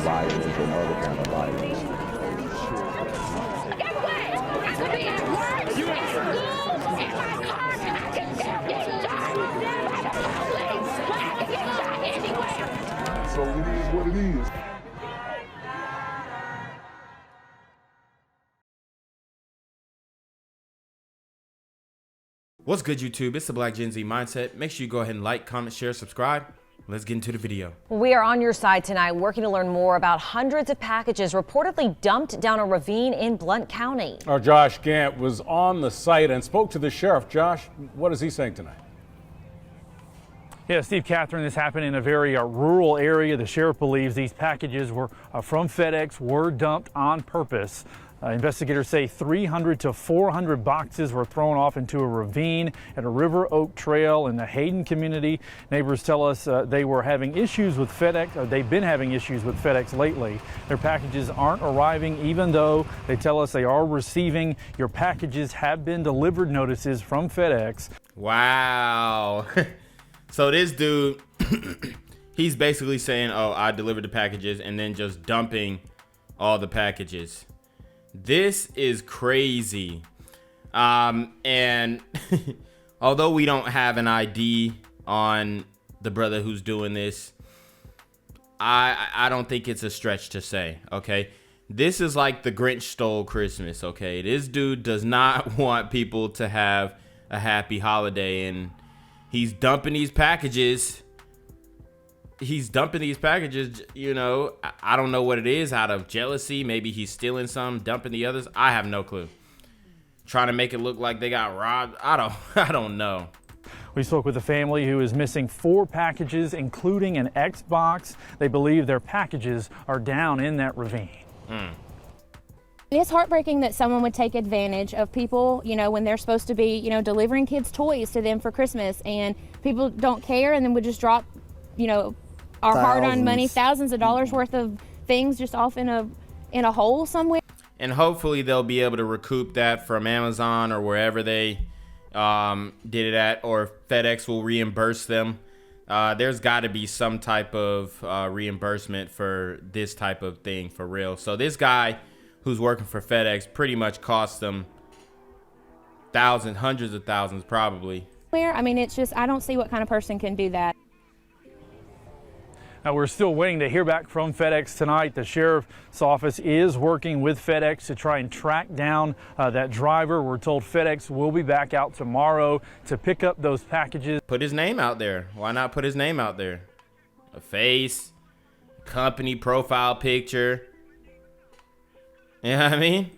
violence and other kind of violence. Get away! I could be at work, at school, in my car, and I can still get shot by the police. I can get shot anywhere. So it is what it is. What's good, YouTube? It's the Black Gen Z Mindset. Make sure you go ahead and like, comment, share, subscribe. Let's get into the video. We are on your side tonight, working to learn more about hundreds of packages reportedly dumped down a ravine in Blount County. Our Josh Gant was on the site and spoke to the sheriff. Josh, what is he saying tonight? Yeah, Steve, Catherine, this happened in a very rural area. The sheriff believes these packages were from FedEx were dumped on purpose. Investigators say 300 to 400 boxes were thrown off into a ravine at a River Oak Trail in the Hayden community. Neighbors tell us they were having issues with FedEx. They've been having issues with FedEx lately. Their packages aren't arriving, even though they tell us they are receiving your packages have been delivered notices from FedEx. Wow. So this dude, he's basically saying, oh, I delivered the packages, and then just dumping all the packages. This is crazy. And although we don't have an ID on the brother who's doing this, I don't think it's a stretch to say, okay? This is like the Grinch stole Christmas, okay? This dude does not want people to have a happy holiday, and he's dumping these packages. You know, I don't know what it is, out of jealousy. Maybe he's stealing some, dumping the others. I have no clue. Trying to make it look like they got robbed. I don't know. We spoke with a family who is missing 4 packages, including an Xbox. They believe their packages are down in that ravine. It's heartbreaking that someone would take advantage of people, you know, when they're supposed to be, you know, delivering kids' toys to them for Christmas, and people don't care and then would just drop, you know, our hard-earned money, thousands of dollars worth of things just off in a hole somewhere. And hopefully they'll be able to recoup that from Amazon or wherever they did it at, or FedEx will reimburse them. There's got to be some type of reimbursement for this type of thing, for real. So this guy who's working for FedEx pretty much cost them thousands, hundreds of thousands probably. I mean, it's just, I don't see what kind of person can do that. Now, we're still waiting to hear back from FedEx tonight. The sheriff's office is working with FedEx to try and track down that driver. We're told FedEx will be back out tomorrow to pick up those packages. Put his name out there. Why not put his name out there? A face, company profile picture. You know what I mean?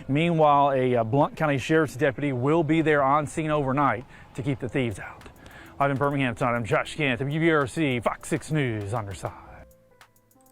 Meanwhile, a Blount County Sheriff's deputy will be there on scene overnight to keep the thieves out. I'm in Birmingham tonight. I'm Josh Gant, WBRC, Fox 6 News on your side.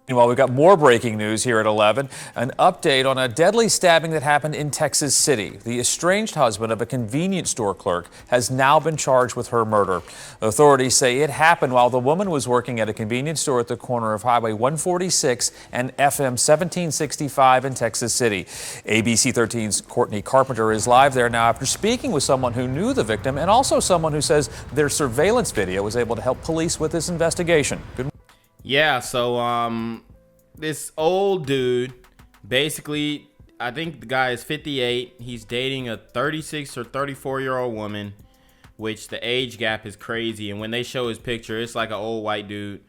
Meanwhile, we've got more breaking news here at 11. An update on a deadly stabbing that happened in Texas City. The estranged husband of a convenience store clerk has now been charged with her murder. Authorities say it happened while the woman was working at a convenience store at the corner of Highway 146 and FM 1765 in Texas City. ABC 13's Courtney Carpenter is live there now after speaking with someone who knew the victim and also someone who says their surveillance video was able to help police with this investigation. Good morning. Yeah, so this old dude, basically, I think the guy is 58. He's dating a 36 or 34-year-old woman, which the age gap is crazy. And when they show his picture, it's like an old white dude.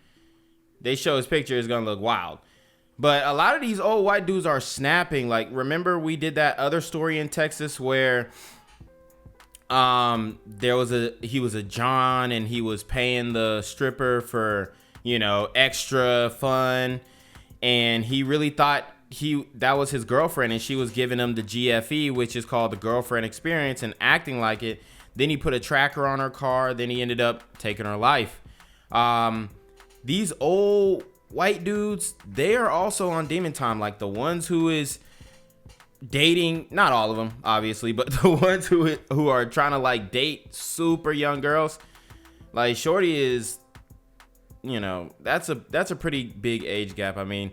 They show his picture, it's going to look wild. But a lot of these old white dudes are snapping. Like, remember we did that other story in Texas where he was a John and he was paying the stripper for, you know, extra fun, and he really thought that was his girlfriend, and she was giving him the GFE, which is called the girlfriend experience, and acting like it. Then he put a tracker on her car. Then he ended up taking her life. These old white dudes, they are also on demon time. Like the ones who is dating, not all of them obviously, but the ones who are trying to like date super young girls. Like shorty is, you know, that's a pretty big age gap. I mean,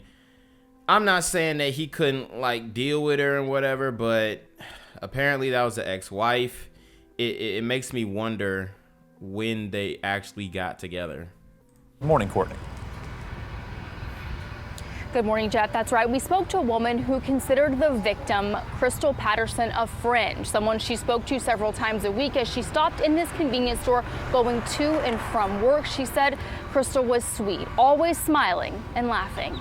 I'm not saying that he couldn't like deal with her and whatever, but apparently that was the ex-wife. It makes me wonder when they actually got together. Good morning, Courtney. Good morning, Jeff. That's right. We spoke to a woman who considered the victim, Crystal Patterson, a friend, someone she spoke to several times a week as she stopped in this convenience store going to and from work. She said Crystal was sweet, always smiling and laughing.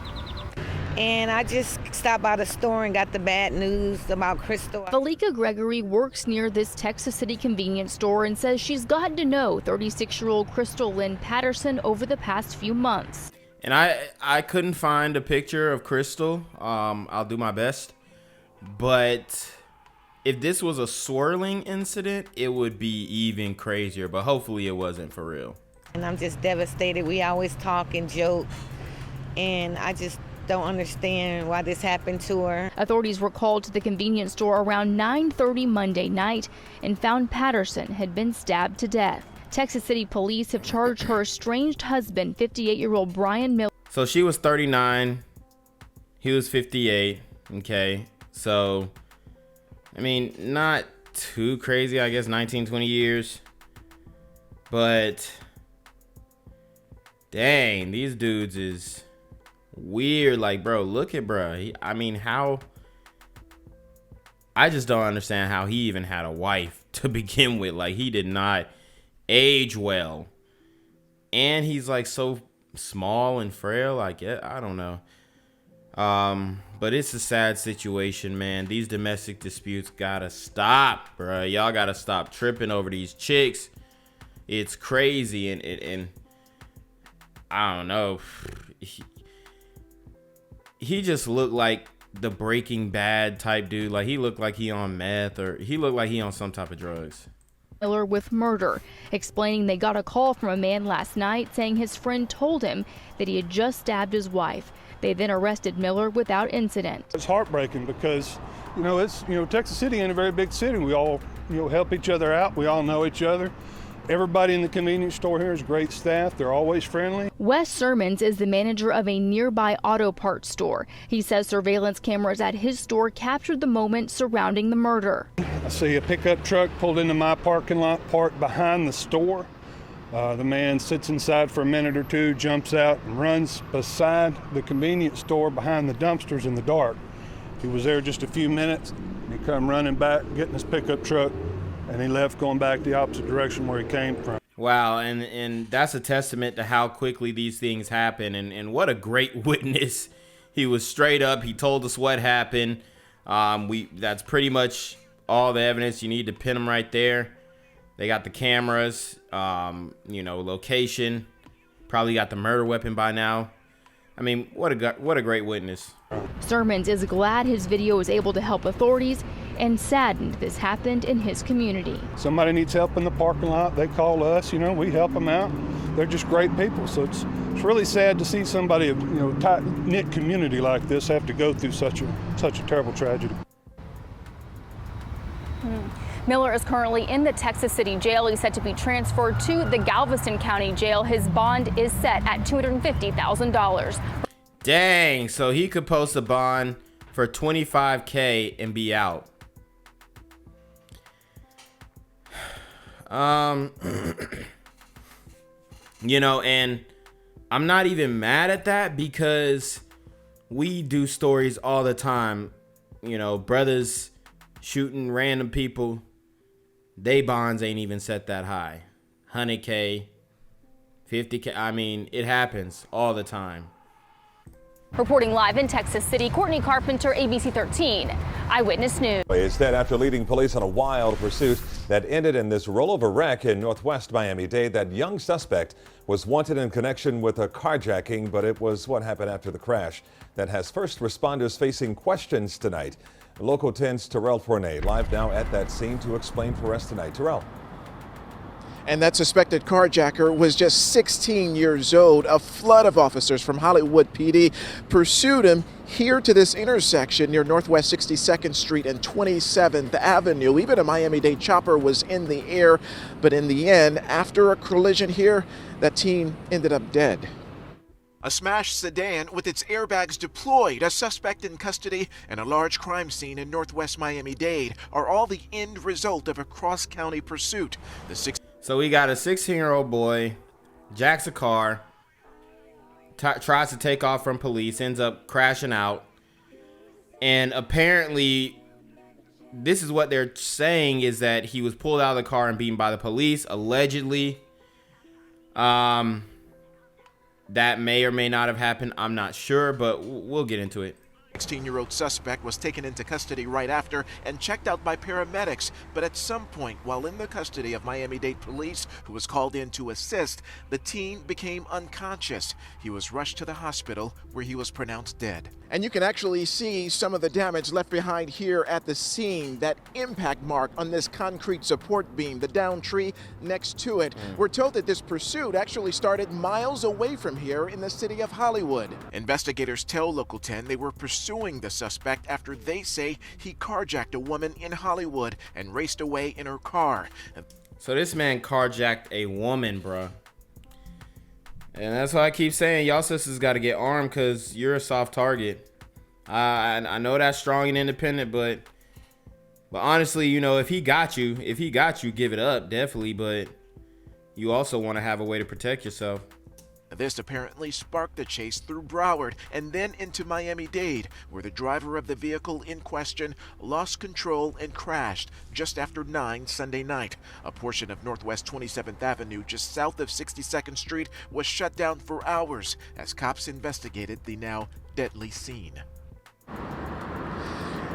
And I just stopped by the store and got the bad news about Crystal. Valika Gregory works near this Texas City convenience store and says she's gotten to know 36-year-old Crystal Lynn Patterson over the past few months. And I couldn't find a picture of Crystal. I'll do my best. But if this was a swirling incident, it would be even crazier. But hopefully it wasn't for real. And I'm just devastated. We always talk and joke. And I just don't understand why this happened to her. Authorities were called to the convenience store around 9:30 Monday night and found Patterson had been stabbed to death. Texas City police have charged her estranged husband, 58-year-old Brian Miller. So she was 39. He was 58. Okay. So, I mean, not too crazy, I guess, 19, 20 years. But, dang, these dudes is weird. Like, bro, look at bro. I mean, how? I just don't understand how he even had a wife to begin with. Like, he did not age well, and he's like so small and frail. I don't know, but it's a sad situation, man. These domestic disputes gotta stop, bro. Y'all gotta stop tripping over these chicks. It's crazy, and I don't know. He just looked like the Breaking Bad type dude. Like, he looked like he on meth, or he looked like he on some type of drugs. Miller with murder, explaining they got a call from a man last night saying his friend told him that he had just stabbed his wife. They then arrested Miller without incident. It's heartbreaking because, Texas City ain't a very big city. We all, help each other out. We all know each other. Everybody in the convenience store here is great staff. They're always friendly. Wes Sermons is the manager of a nearby auto parts store. He says surveillance cameras at his store captured the moment surrounding the murder. I see a pickup truck pulled into my parking lot, parked behind the store. The man sits inside for a minute or two, jumps out and runs beside the convenience store behind the dumpsters in the dark. He was there just a few minutes. He come running back, getting his pickup truck, and he left going back the opposite direction where he came from. Wow, and that's a testament to how quickly these things happen, and what a great witness. He was straight up. He told us what happened. That's pretty much all the evidence. You need to pin him right there. They got the cameras, location. Probably got the murder weapon by now. I mean, what a great witness. Sermons is glad his video was able to help authorities and saddened this happened in his community. Somebody needs help in the parking lot, they call us, we help them out. They're just great people. So it's really sad to see somebody, tight-knit community like this have to go through such a terrible tragedy. Miller is currently in the Texas City jail. He's set to be transferred to the Galveston County jail. His bond is set at $250,000. Dang, so he could post a bond for $25K and be out. And I'm not even mad at that because we do stories all the time. Brothers shooting random people. They bonds ain't even set that high. 100K, 50K. I mean, it happens all the time. Reporting live in Texas City, Courtney Carpenter, ABC 13 Eyewitness News. Is dead after leading police on a wild pursuit that ended in this rollover wreck in northwest Miami-Dade. That young suspect was wanted in connection with a carjacking, but it was what happened after the crash that has first responders facing questions tonight. Local 10's Terrell Fournay live now at that scene to explain for us tonight. Terrell. And that suspected carjacker was just 16 years old. A flood of officers from Hollywood PD pursued him here to this intersection near Northwest 62nd Street and 27th Avenue. Even a Miami-Dade chopper was in the air, but in the end, after a collision here, that teen ended up dead. A smashed sedan with its airbags deployed, a suspect in custody, and a large crime scene in northwest Miami-Dade are all the end result of a cross-county pursuit. So we got a 16-year-old boy, jacks a car, tries to take off from police, ends up crashing out. And apparently, this is what they're saying, is that he was pulled out of the car and beaten by the police, allegedly. That may or may not have happened. I'm not sure, but we'll get into it. 16-year-old suspect was taken into custody right after and checked out by paramedics, but at some point while in the custody of Miami-Dade police, who was called in to assist, the teen became unconscious. He was rushed to the hospital where he was pronounced dead. And you can actually see some of the damage left behind here at the scene, that impact mark on this concrete support beam, the downed tree next to it. We're told that this pursuit actually started miles away from here in the city of Hollywood. Investigators tell Local 10 they were pursuing the suspect after they say he carjacked a woman in Hollywood and raced away in her car. So this man carjacked a woman, bruh. And that's why I keep saying, y'all sisters got to get armed, because you're a soft target. I know that's strong and independent, but honestly, you know, if he got you, give it up, definitely. But you also want to have a way to protect yourself. This apparently sparked the chase through Broward and then into Miami-Dade, where the driver of the vehicle in question lost control and crashed just after 9 Sunday night. A portion of Northwest 27th Avenue, just south of 62nd Street, was shut down for hours as cops investigated the now deadly scene.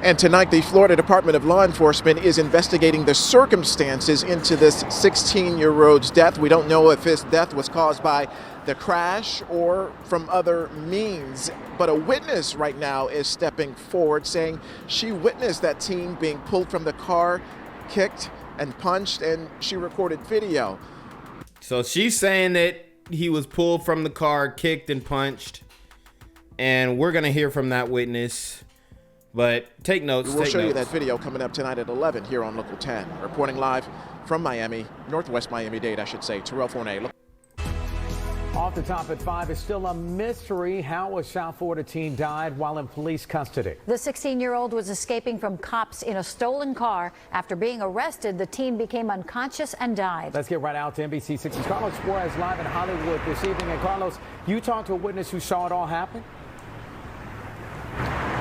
And tonight, the Florida Department of Law Enforcement is investigating the circumstances into this 16-year-old's death. We don't know if his death was caused by the crash or from other means, but a witness right now is stepping forward saying she witnessed that teen being pulled from the car, kicked and punched, and she recorded video. So she's saying that he was pulled from the car, kicked and punched, and we're gonna hear from that witness. But take notes. We'll show you that video coming up tonight at 11 here on Local 10. Reporting live from Miami, Northwest Miami-Dade, I should say. Terrell Fournay. Off the top at 5 is still a mystery how a South Florida teen died while in police custody. The 16-year-old was escaping from cops in a stolen car. After being arrested, the teen became unconscious and died. Let's get right out to NBC 6's Carlos Suarez live in Hollywood this evening. And Carlos, you talked to a witness who saw it all happen?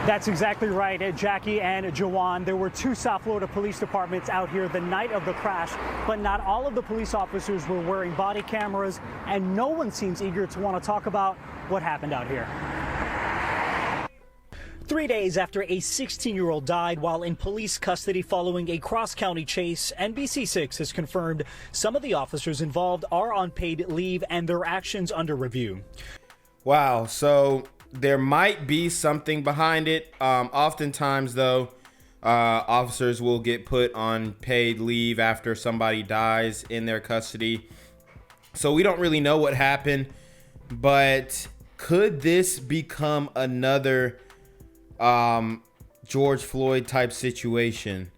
That's exactly right, Jackie and Jawan. There were 2 South Florida police departments out here the night of the crash, but not all of the police officers were wearing body cameras, and no one seems eager to want to talk about what happened out here. 3 days after a 16-year-old died while in police custody following a cross-county chase, NBC6 has confirmed some of the officers involved are on paid leave and their actions under review. Wow, so there might be something behind it. Oftentimes, though, officers will get put on paid leave after somebody dies in their custody. So we don't really know what happened, but could this become another George Floyd type situation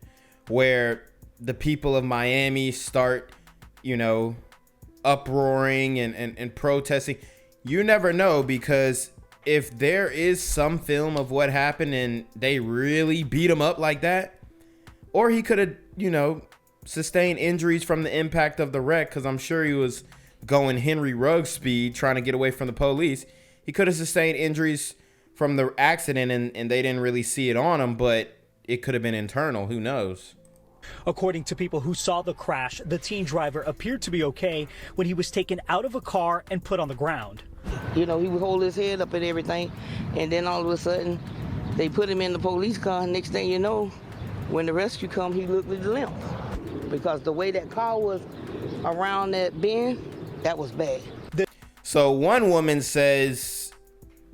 where the people of Miami start, you know, uproaring and protesting? You never know, because if there is some film of what happened and they really beat him up like that, or he could have, you know, sustained injuries from the impact of the wreck, because I'm sure he was going Henry Ruggs speed trying to get away from the police. He could have sustained injuries from the accident and they didn't really see it on him, but it could have been internal. Who knows? According to people who saw the crash, the teen driver appeared to be okay when he was taken out of a car and put on the ground. You know, he would hold his head up and everything, and then all of a sudden, they put him in the police car. Next thing you know, when the rescue come, he looked at the limp. Because the way that car was around that bend, that was bad. So one woman says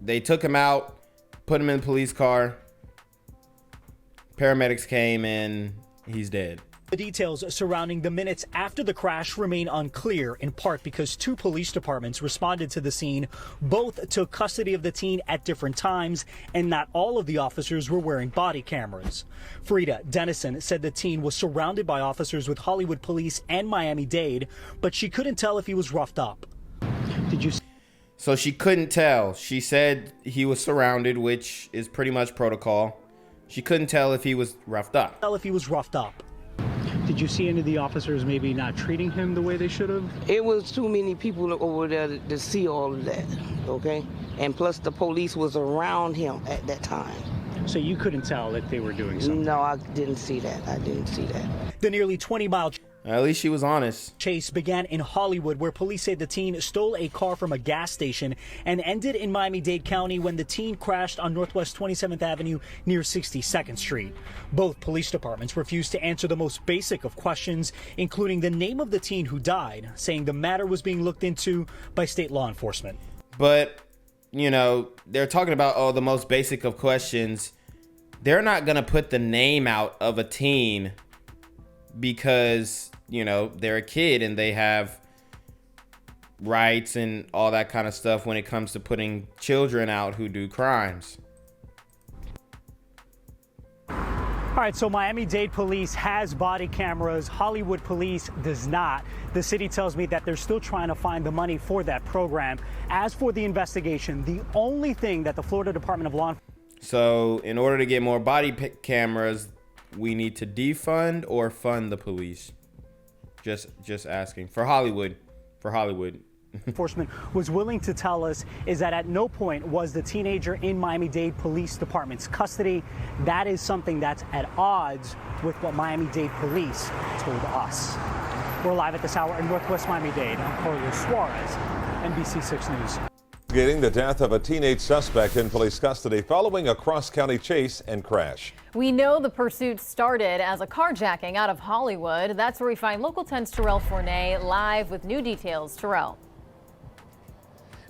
they took him out, put him in the police car. Paramedics came and he's dead. The details surrounding the minutes after the crash remain unclear, in part because 2 police departments responded to the scene. Both took custody of the teen at different times, and not all of the officers were wearing body cameras. Frida Dennison said the teen was surrounded by officers with Hollywood Police and Miami-Dade, but she couldn't tell if he was roughed up. So she couldn't tell. She said he was surrounded, which is pretty much protocol. She couldn't tell if he was roughed up. Did you see any of the officers maybe not treating him the way they should have? It was too many people over there to see all of that, okay? And plus the police was around him at that time. So you couldn't tell that they were doing something? No, I didn't see that. I didn't see that. The nearly 20-mile At least she was honest. chase began in Hollywood, where police say the teen stole a car from a gas station, and ended in Miami-Dade County when the teen crashed on Northwest 27th Avenue near 62nd Street. Both police departments refused to answer the most basic of questions, including the name of the teen who died, saying the matter was being looked into by state law enforcement. But, you know, they're talking about, the most basic of questions. They're not going to put the name out of a teen because, you know, they're a kid and they have rights and all that kind of stuff when it comes to putting children out who do crimes. All right, so Miami-Dade police has body cameras. Hollywood police does not. The city tells me that they're still trying to find the money for that program. As for the investigation, the only thing that the Florida Department of Law Enforcement... So in order to get more body cameras, we need to defund or fund the police. Just asking. For Hollywood. Enforcement was willing to tell us is that at no point was the teenager in Miami-Dade Police Department's custody. That is something that's at odds with what Miami-Dade police told us. We're live at this hour in Northwest Miami-Dade. I'm Carlos Suarez, NBC 6 News. Getting the death of a teenage suspect in police custody following a cross-county chase and crash. We know the pursuit started as a carjacking out of Hollywood. That's where we find Local 10's Terrell Fournay live with new details. Terrell.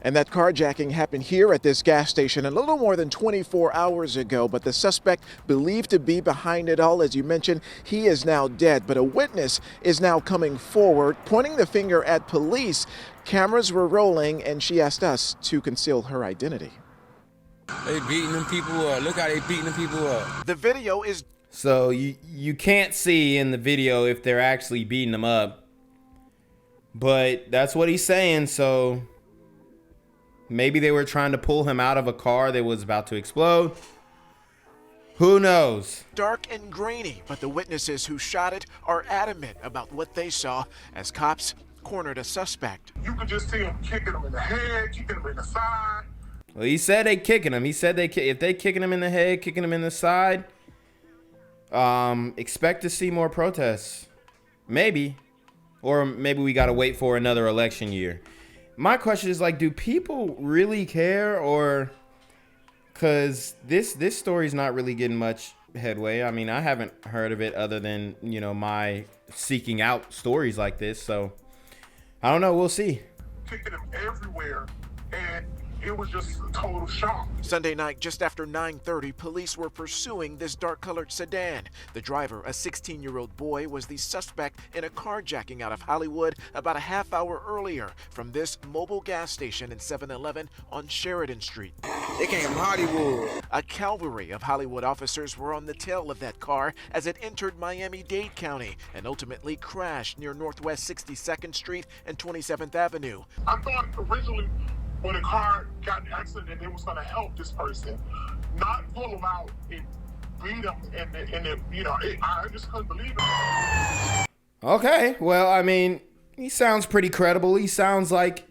And that carjacking happened here at this gas station a little more than 24 hours ago, but the suspect believed to be behind it all, as you mentioned, he is now dead. But a witness is now coming forward, pointing the finger at police. Cameras were rolling, and she asked us to conceal her identity. They beating them people up. Look how they beating them people up. The video is... So you can't see in the video if they're actually beating them up. But that's what he's saying, so... Maybe they were trying to pull him out of a car that was about to explode. Who knows? Dark and grainy, but the witnesses who shot it are adamant about what they saw as cops cornered a suspect. You could just see him kicking him in the head, kicking him in the side. Well, he said they kicking him. He said if they kicking him in the head, kicking him in the side, expect to see more protests. Maybe. Or maybe we got to wait for another election year. My question is, like, do people really care? Or because this story is not really getting much headway. I mean, I haven't heard of it other than, you know, my seeking out stories like this. So I don't know. We'll see. Kicking him everywhere, and it was just a total shock. Sunday night, just after 9:30, police were pursuing this dark-colored sedan. The driver, a 16-year-old boy, was the suspect in a carjacking out of Hollywood about a half hour earlier from this mobile gas station and 7-Eleven on Sheridan Street. They came from Hollywood. A cavalry of Hollywood officers were on the tail of that car as it entered Miami-Dade County and ultimately crashed near Northwest 62nd Street and 27th Avenue. I thought originally when the car got in an accident, it was going to help this person, not pull him out and beat him, and you know, I just couldn't believe it. Okay, well, I mean, he sounds pretty credible. He sounds like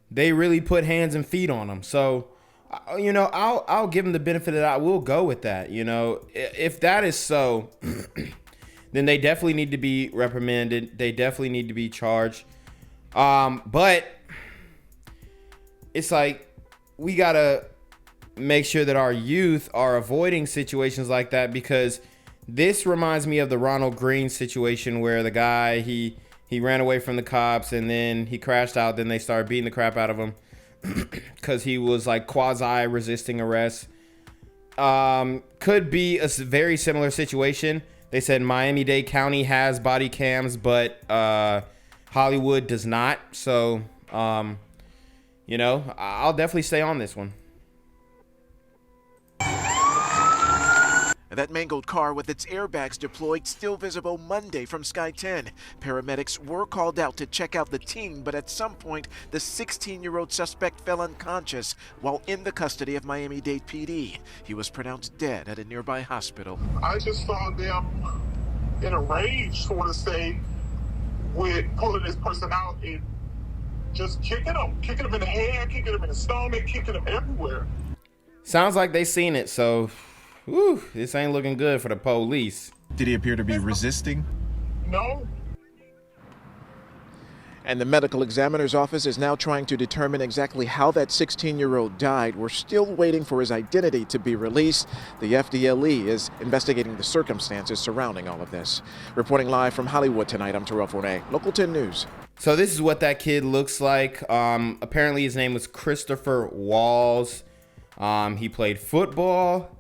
they really put hands and feet on him. So, you know, I'll give him the benefit of the doubt. We'll go with that. You know, if that is so, then they definitely need to be reprimanded. They definitely need to be charged. But it's like we gotta make sure that our youth are avoiding situations like that, because this reminds me of the Ronald Green situation where the guy he ran away from the cops and then he crashed out. Then they started beating the crap out of him because he was like quasi resisting arrest. Could be a very similar situation. They said Miami-Dade County has body cams, but Hollywood does not. So you know, I'll definitely stay on this one. That mangled car with its airbags deployed still visible Monday from Sky 10. Paramedics were called out to check out the teen, but at some point, the 16-year-old suspect fell unconscious while in the custody of Miami-Dade PD. He was pronounced dead at a nearby hospital. I just saw them in a rage, sort of say, with pulling this person out and just kicking him in the head, kicking him in the stomach, kicking him everywhere. Sounds like they seen it, so whew, this ain't looking good for the police. Did he appear to be resisting? No. And the medical examiner's office is now trying to determine exactly how that 16-year-old died. We're still waiting for his identity to be released. The FDLE is investigating the circumstances surrounding all of this. Reporting live from Hollywood tonight, I'm Terrell Fournette, Local 10 News. So this is what that kid looks like. Apparently his name was Christopher Walls. He played football,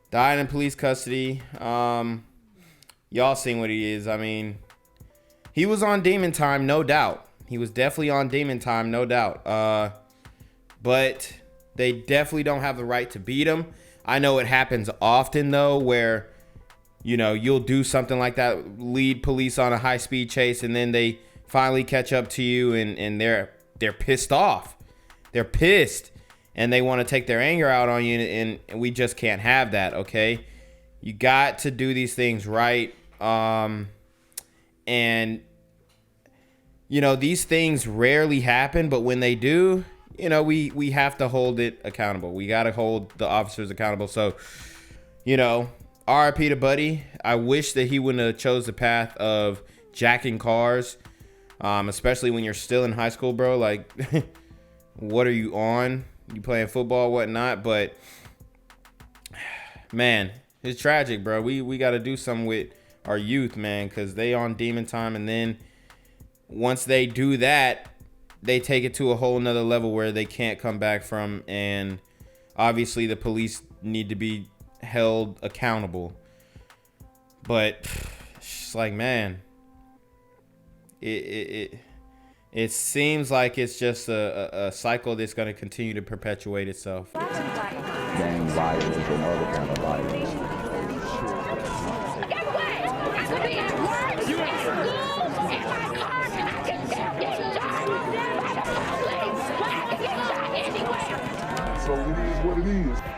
died in police custody. Y'all seen what he is. I mean, he was on demon time, no doubt. He was definitely on demon time, no doubt. But they definitely don't have the right to beat him. I know it happens often, though, where, you know, you'll do something like that, lead police on a high-speed chase, and then they finally catch up to you, and they're pissed off. They're pissed, and they want to take their anger out on you, and we just can't have that, okay? You got to do these things right. And, you know, these things rarely happen, but when they do, you know, we have to hold it accountable. We got to hold the officers accountable. So, you know, RIP to Buddy. I wish that he wouldn't have chose the path of jacking cars, especially when you're still in high school, bro. Like, what are you on? You playing football, whatnot. But, man, it's tragic, bro. We got to do something with our youth, man, because they on demon time, and then once they do that, they take it to a whole nother level where they can't come back from, and obviously the police need to be held accountable. But it's like, man, it seems like it's just a cycle that's going to continue to perpetuate itself. Gang violence and other kind of violence. So it is what it is.